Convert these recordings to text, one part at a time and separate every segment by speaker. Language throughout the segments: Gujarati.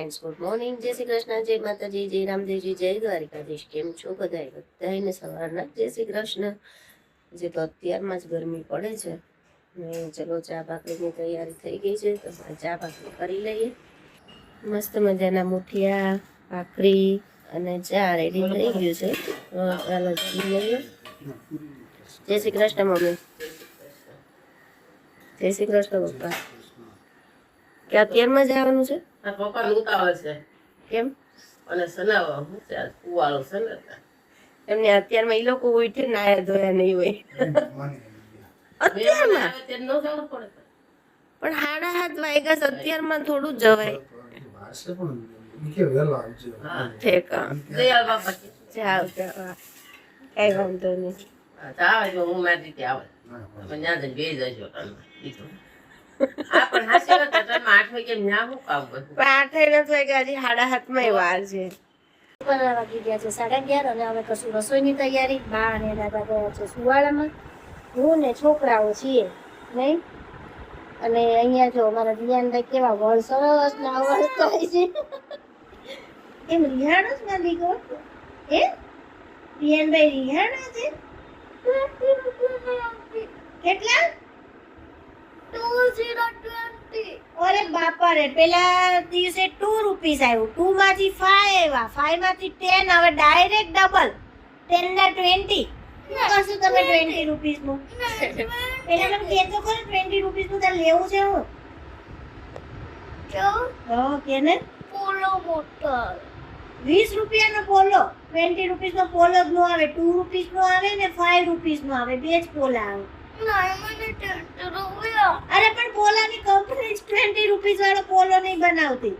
Speaker 1: ફ્રેન્ડ્સ, ગુડ મોર્નિંગ, જય શ્રી કૃષ્ણ, જય માતાજી, જય રામદેવજી, જય દ્વારિકાધીશ. કેમ છો બધાને સવારના જય શ્રી કૃષ્ણ. જે તો અત્યારમાં જ ગરમી પડે છે ને ચલો ચા ભાખરીની તૈયારી થઈ ગઈ છે તો ચા ભાખરી કરી લઈએ. મસ્ત મજાના મુઠિયા, ભાખરી અને ચા રેડી થઈ ગયું છે. ચાલો જમી લઈએ. જય શ્રી કૃષ્ણ મમ્મી. જય શ્રી કૃષ્ણ પપ્પા. કે અત્યારમાં જ આવવાનું છે?
Speaker 2: પપ્પા ઉતાવળ છે.
Speaker 1: કેમ?
Speaker 2: અને સનાવો કુવાળો છે ને
Speaker 1: એમને અત્યારમાં એ લોકો ઉઠે નાયા ધોયા નહીં હોય અત્યારમાં
Speaker 2: ન જવું પડે.
Speaker 1: પણ 7:30 વાગ્યા છે, અત્યારમાં થોડું જવાય. ઠેકા
Speaker 2: દયાળ બાપા કે
Speaker 1: જાવ જાવ, કઈ વાંધો નહીં.
Speaker 2: આવે તો હું મારી રીતે આવે તમે ત્યાં જઈને બે જજો હા પણ હાસી વાત તમે 8 વાગે ન્યા હું કામ કરું
Speaker 1: પણ 8:30 વાગ્યા હજી 7:30 માં વાર છે. વાગી ગયા છે 11:30 અને હવે કશું રસોઈની તૈયારી. બા અને દાદા ગયા છે સુવાળામાં, હું ને છોકરાઓ છીએ નહીં. અને અહીંયા જો અમારા દિયાનભાઈ કેવા વળ સરસ ના વળ થાય છે. એમ રિહાણો જ ના દીકરો એ દિયાનભાઈ રિહાણા છે. કેટલા? 2020. અરે બાપા રે, પેલા દિવસે 2 રૂપીસ આવ્યું, 2 માંથી 5 આવ્યા, 5 માંથી 10, હવે ડાયરેક્ટ ડબલ 10 ના 20. કશું તમે 20 રૂપીસ નું પેલા મને કહેતો ખરો 20 રૂપીસ નું તારે લેવું છે? હું કે ને પોલો બોટલ 20 રૂપિયાનો પોલો, 20 રૂપીસ નો પોલો જ નો આવે, 2 રૂપીસ નો આવે ને 5 રૂપીસ નો આવે, બે જ પોલા આવે. અરે પણ પોલાની કંપની જ 20 રૂપીસ વાળો પોલો નહીં બનાવતી.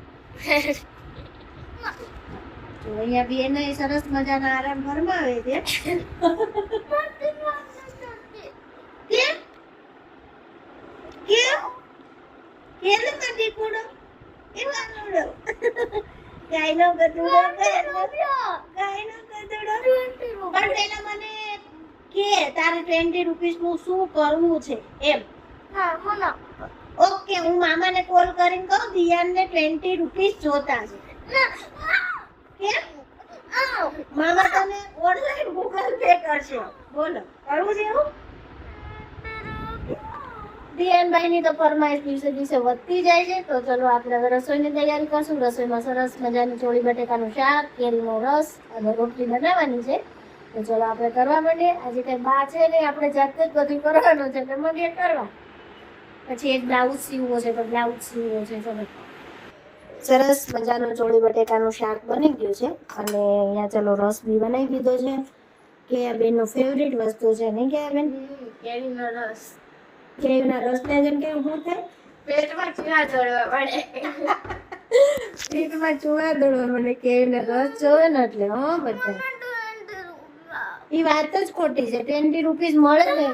Speaker 1: તો અહીંયા બેન સરસ મજાના આરામ ફરમાવે છે. કેમ કેમ કેમ નથી કુડો એવા કુડો ગાયનો ગધુડો ગાયનો ગધુડો. પણ પેલા મને કે તારે 20 રૂપીસ નું શું કરવું છે એમ. ઓકે, હું મામાને કોલ કરીને કહું દિયાનને 20 રૂપીસ જોતા છે. કેમ? મામા તને ઓનલાઈન ગૂગલ પે કરશે. બોલો, કરવું છે એવું? દિયાનભાઈ ની તો ફરમાઈશ દિવસે દિવસે વધતી જાય છે. તો ચલો આપણે હવે રસોઈની તૈયારી કરશું. રસોઈમાં સરસ મજાની ચોળી બટેકાનું શાક, કેરીનો રસ અને રોટલી બનાવવાની છે. તો ચલો આપણે કરવા માંડીએ. આજે કઈ બા છે ને આપણે જાતે જ બધું કરવાનું છે એટલે માંડીએ કરવા. પછી એક બ્લાઉઝ સીવવો છે તો બ્લાઉઝ સીવવો છે. ચલો સરસ મજાનું ચોળી બટેકાનું શાક બની ગયું છે અને અહીંયા ચલો રસ બી બનાવી દીધો છે. કે આ બેનનો ફેવરિટ વસ્તુ છે નહીં કે બેન? કેરીનો રસ. કેરીના રસને જેમ કે શું થાય? પેટમાં ચૂહા દોડવા પડે. પેટમાં ચૂહા દોડવા પડે કેરીનો રસ જોવે ને એટલે. હો બધા એ વાત જ ખોટી છે. 20 રૂપીસ મળે ને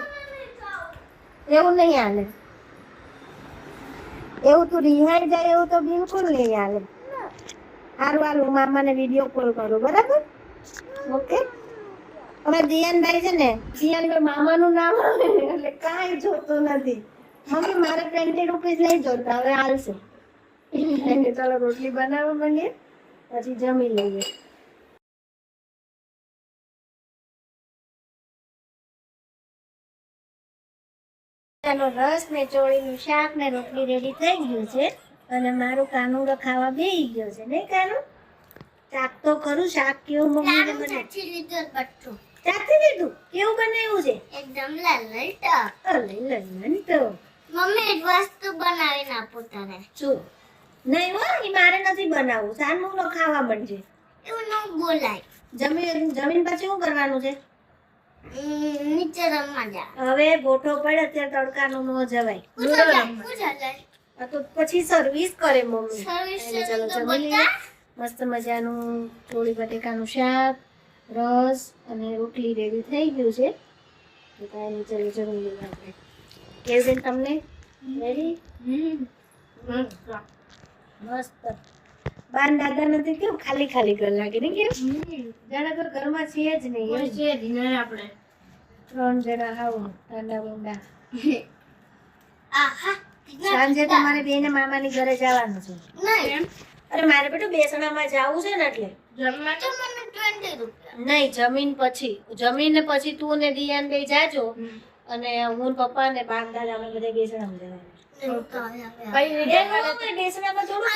Speaker 1: એવું નહીં હાલે. એવું તું રિહાઈ જાય એવું તો બિલકુલ નહીં હાલે. સારું હાલ, હું મામાને વિડીયો કોલ કરું, બરાબર? ઓકે. હવે દિયાનભાઈ છે ને, દિયાનભાઈ મામાનું નામ આવે ને એટલે કાંઈ જોતું નથી. મમ્મી મારે 20 રૂપીસ નહીં જોતા, હવે હાલશે. ચાલો રોટલી બનાવવા માંડીએ પછી જમી લઈએ. ચાલો રસ ને ચોળીનું શાક ને રોટલી રેડી થઈ ગયું છે અને મારું કાનું ખાવા બેસી ગયો છે નહીં કાનું? શાક તો ખરું, શાક કેવું મમ્મીને બને? ચાખી લીધું. કેવું બનાવ્યું છે?
Speaker 3: એકદમ લલતો. મમ્મી એક વસ્તુ બનાવીને આપું તને.
Speaker 1: શું? નહીં હો, એ મારે નથી બનાવવું. સાનું નો ખાવા માંડજે.
Speaker 3: એવું ન બોલાય.
Speaker 1: જમીન પછી શું કરવાનું છે?
Speaker 3: નીચે રમવા જા.
Speaker 1: હવે ગોઠો પડે અત્યારે તડકાનું ન જવાય. તો પછી સર્વિસ કરે મમ્મી. ચલો જમી લઈએ. મસ્ત મજાનું ચોળી બટેકાનું શાક, રસ અને રોટલી રેડી થઈ ગયું છે. તો કાંઈ ચલો જમી લઈએ આપણે. કેવું તમને? રેડી? મસ્ત. બાર દાદા નથી કેવું ખાલી ખાલી ઘર લાગે ને? કેમ જાણે તો ઘરમાં છે જ નહીં. છે જ નહીં. આપણે 3 જણા આવું ઠંડા બોંડા. સાંજે તમારે બેને મામાની ઘરે જવાનું છે.
Speaker 3: નહીં
Speaker 1: અરે મારે બેટું બેસણામાં જાવું છે ને એટલે
Speaker 3: જમવા તો મને 20 રૂપિયા.
Speaker 1: નહીં જમીને પછી તું ને દિયાન બે જાજો અને હું ને પપ્પા ને બાપ દાદા અમે બધા બેસણામાં જવાનું બેસણામાં થોડું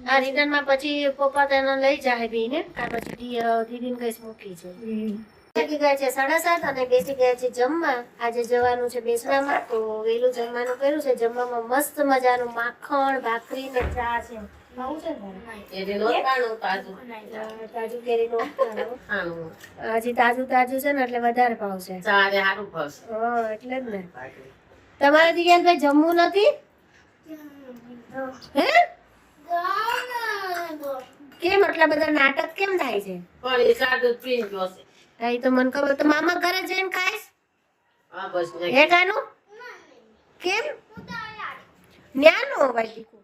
Speaker 1: આ રિટર્નમાં પછી પપ્પા તેને લઈ જાય બેને આ પછી દીદીને કઈ મૂકી છે વાગી ગયા છે 7:30 અને બેસી ગયા છે જમવા. આજે જવાનું છે બેસણામાં તો વહેલું જમવાનું કર્યું છે. જમવામાં મસ્ત મજાનું માખણ ભાખરી ને ચા છે. ખાવું છે ને
Speaker 2: કેરીનો પાણું તાજું.
Speaker 1: તાજું કેરીનું અથાણું.
Speaker 2: ખાણું.
Speaker 1: હજી તાજું છે ને એટલે વધારે ભાવશે.
Speaker 2: ચારે હારું ફસ.
Speaker 1: હા એટલે જ ને. તમારે દિવ્યાનભાઈ જમવું નથી હે કેમ આટલા બધા નાટક કેમ થાય છે?
Speaker 2: પણ એ સાદું જ પીને જોશે.
Speaker 1: હા ઈ તો મને ખબર. તો મામા ઘરે જઈને ખાઈશ
Speaker 2: હા બસ ને.
Speaker 1: હે કાનું કેમ ન્યાનો ભાઈ દીકુ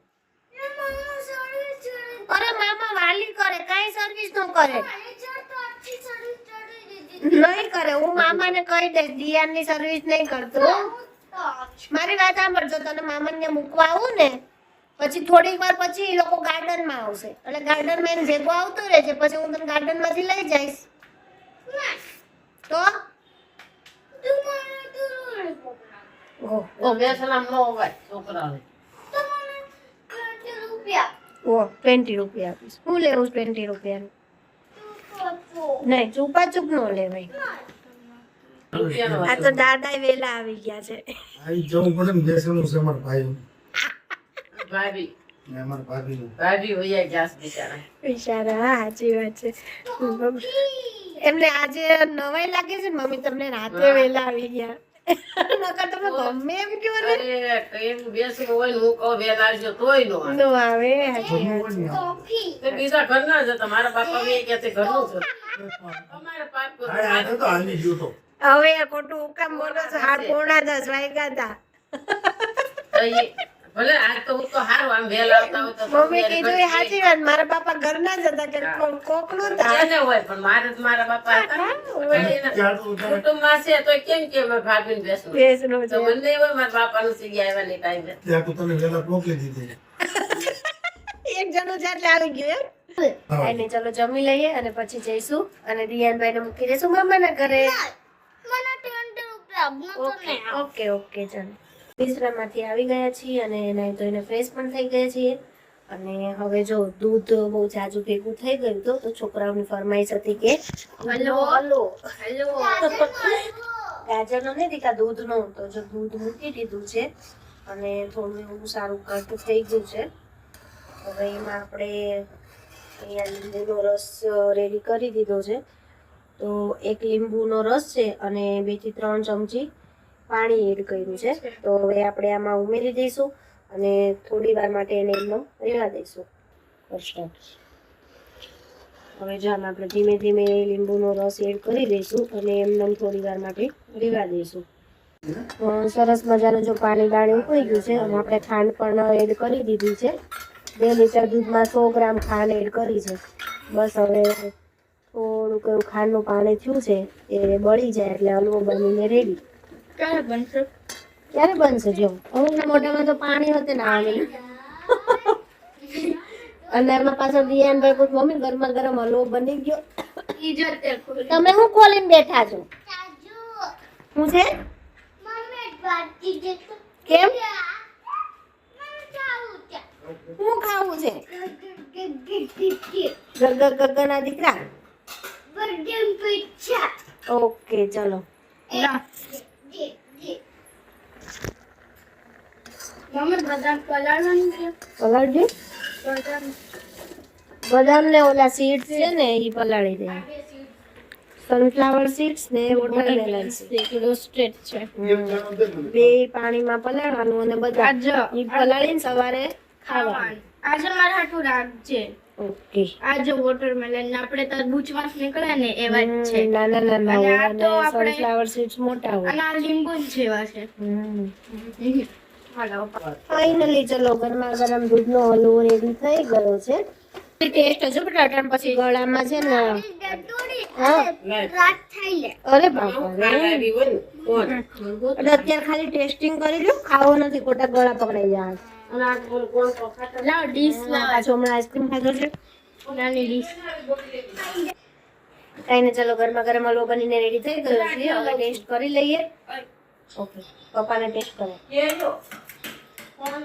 Speaker 1: અરે મામા વાલી કરે કાઈ સર્વિસ નો કરે નહીં કરે. હું મામાને કહી દઈશ દિયાનની સર્વિસ નહીં કરતો. મારી વાત સાંભળજો તને મામાને મૂકવા આવું ને પછી થોડીક વાર પછી એ લોકો ગાર્ડન માં આવશે એટલે ગાર્ડન માં એને ભેગો આવતો રહેશે પછી હું તને ગાર્ડન માંથી લઈ જઈશ તો
Speaker 2: ઓ બેસણામાં ન હોવાય છોકરાઓને.
Speaker 1: 20 રૂપિયા આપીશ. હું લેવું 20 રૂપિયા નહીં ચૂપા ચૂપ નો લેવાય.
Speaker 2: રૂપિયાનો
Speaker 1: આ તો દાદા વેલા આવી ગયા છે.
Speaker 4: આવી જવું પડે ને બેસવાનું છે અમારા ભાઈ
Speaker 2: ભાભી
Speaker 4: ને અમારા ભાભીનું.
Speaker 2: ભાભી વૈયા ગયા છે બિચારા.
Speaker 1: બિચારા હા સાચી વાત છે. એમને આજે નવાઈ લાગે છે ને મમ્મી તમને રાતે વેલા આવી ગયા નકર તમે ગમે એમ કયો ને
Speaker 2: અરે એમ બેસવું હોય ને હું કહું વહેલા આવજો તોય નો આવે.
Speaker 1: નો આવે
Speaker 4: જમવું હોય ને
Speaker 2: તે બીજા ઘરના જ હતા. મારા બાપા મેં કે તે ઘરનું છે. અમારે પાક
Speaker 4: આ આજે તો હાલી ગયો તો
Speaker 1: હવે આ ખોટું હુકામ બોલો છો. 9:10 વાગ્યા હતા.
Speaker 2: ભલે આજ તો હું તો હારું આમ વહેલા આવતા હોય તો
Speaker 1: મમ્મી કીધું એ સાચી વાત મારા પાપા ઘરના જ હતા કે કોક નતા.
Speaker 2: એને હોય પણ મારે તો મારા બાપા હતા. પણ એના
Speaker 4: ત્યાં તો તમે
Speaker 2: કુટુંબમાં છે તો કેમ કે મેં ભાભીને બેસવું
Speaker 1: બેસનો
Speaker 2: તો
Speaker 1: છે
Speaker 2: મને હોય મારા બાપાનું સીગી આવવાની ટાઈમે.
Speaker 4: ત્યાં તો તને વહેલા મોકલી દીધી
Speaker 1: એક જણો છે એટલે આવી ગયું એમ કાંઈ નહીં ચલો જમી લઈએ અને પછી જઈશું અને દિયાનભાઈ ને મૂકી દઈશું મામાના ઘરે.
Speaker 3: મને 20 રૂપિયા આપનો તો
Speaker 1: ઓકે
Speaker 3: નહીં.
Speaker 1: ઓકે ઓકે ચાલો બિસ્તરામાંથી આવી ગયા છીએ અને નાઈ ધોઈને ફ્રેશ પણ થઈ ગયા છીએ અને હવે જો દૂધ બહુ જાજુ ભેગું થઈ ગયું હતું તો છોકરાઓની ફરમાઈશ હતી કે હલો હલો ગાજરનો નહીં દીકા દૂધનો તો જો દૂધ મૂકી દીધું છે અને થોડું એવું સારું કટ થઈ ગયું છે. હવે એમાં આપણે અહીંયા લીંબુનો રસ રેડી કરી દીધો છે. તો એક લીંબુનો રસ છે અને 2 થી 3 ચમચી પાણી એડ કર્યું છે. તો હવે આપણે આમાં ઉમેરી દઈશું અને થોડી વાર માટે એને એમનો રહેવા દઈશું. હવે જો આમાં આપણે ધીમે ધીમે લીંબુનો રસ એડ કરી દઈશું અને એમને થોડી વાર માટે રહેવા દઈશું. સરસ મજાનું જો પાણી દાણી ઉકળી ગયું છે અને આપણે ખાંડ પણ એડ કરી દીધી છે. 2 લીટર દૂધમાં 100 ગ્રામ ખાંડ એડ કરી છે. બસ હવે થોડુંક એવું ખાંડનું પાણી થયું છે એ બળી જાય એટલે હલવો બનીને રેડી. ક્યારે બનશે જો અમુકના મોઢામાં તો પાણી હોતે ને આવે અને એમાં પાછળ દિયાનભાઈ કહું મમ્મી ગરમા ગરમ હલવો બની ગયો. તમે શું ખોલીને બેઠા છો?
Speaker 3: ચાચુ,
Speaker 1: શું છે
Speaker 3: મમ્મી બાકી દે તો
Speaker 1: કેમ
Speaker 3: મને ખાવું છે.
Speaker 1: શું ખાવું છે?
Speaker 3: બર્ગર
Speaker 1: ગગના દીકરા.
Speaker 3: પિઝા.
Speaker 1: ઓકે ચલો
Speaker 3: મમ્મી બદામ પલાળવાનું છે.
Speaker 1: પલાળજો. બદામ ને ઓલા સીડ્સ છે ને એ પલાળી દે. સનફ્લાવર સીડ્સ ને વોટરમેલન સીડ્સ રોસ્ટેડ છે. બે પાણીમાં પલાળવાનું અને બદામ ઈ પલાળીને સવારે ખાવાનું.
Speaker 5: આજે મારા હાટું રાખજે.
Speaker 1: ઓકે
Speaker 5: આજે વોટરમેલન આપણે તરબૂચમાં નીકળે ને એવા જ છે.
Speaker 1: નાના નાના
Speaker 5: અને
Speaker 1: હોય
Speaker 5: આ તો
Speaker 1: અને
Speaker 5: આપણે-
Speaker 1: સનફ્લાવર સીડ્સ મોટા હોય.
Speaker 5: અને આ લીંબુ જ જેવા છે. હાલો
Speaker 1: ફાઇનલી ચલો ગરમા ગરમ દૂધનો હલવો રેડી થઈ ગયો છે. ટેસ્ટ હજુ બટાટા પછી ગળામાં છે ને હા
Speaker 3: રાત થઈ લે.
Speaker 1: અરે બાપા
Speaker 2: કાલ આવી હોય ને કોણ?
Speaker 1: એટલે અત્યારે ખાલી ટેસ્ટિંગ કરી લો ખાવો નથી ખોટા ગળા પકડાઈ જાય.
Speaker 2: અને આ કોણ કોણ ખાતા
Speaker 5: લાવ ડીશ લાવ
Speaker 1: પાછો હમણાં આઈસ્ક્રીમ ખાધો છે
Speaker 5: નાની ડીશ
Speaker 1: કઈ ને ચલો ગરમા ગરમ હલવો બનીને રેડી થઈ ગયો છે હવે ટેસ્ટ કરી લઈએ ઓકે પપ્પાને ટેસ્ટ કરો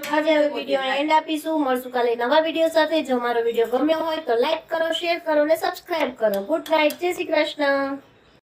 Speaker 1: આજે હવે વિડીયો એન્ડ આપીશું મળશું કાલે નવા વિડીયો સાથે જો મારો વિડીયો ગમ્યો હોય તો લાઈક કરો શેર કરો અને સબસ્ક્રાઇબ કરો ગુડ નાઇટ જય શ્રી કૃષ્ણ